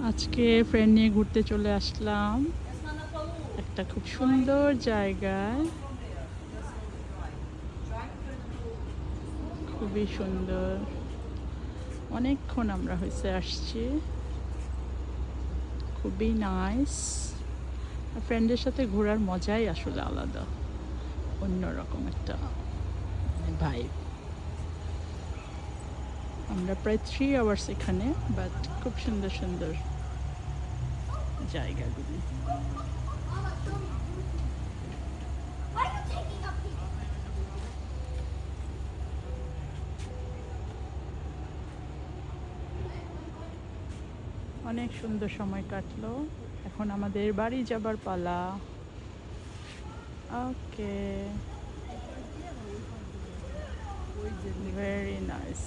আজকে ফ্রেন্ড নিয়ে ঘুরতে চলে আসলাম একটা খুব সুন্দর জায়গায়। খুবই সুন্দর, অনেকক্ষণ আমরা হয়েছে আসছি। খুবই নাইস। ফ্রেন্ডের সাথে ঘোরার মজাই আসলে আলাদা, অন্যরকম একটা ভাইব। আমরা প্রায় 3 আওয়ার্স এখানে, বাট খুব সুন্দর সুন্দর জায়গাগুলি। অনেক সুন্দর সময় কাটলো। এখন আমাদের বাড়ি যাবার পালা। ওকে, ভেরি নাইস।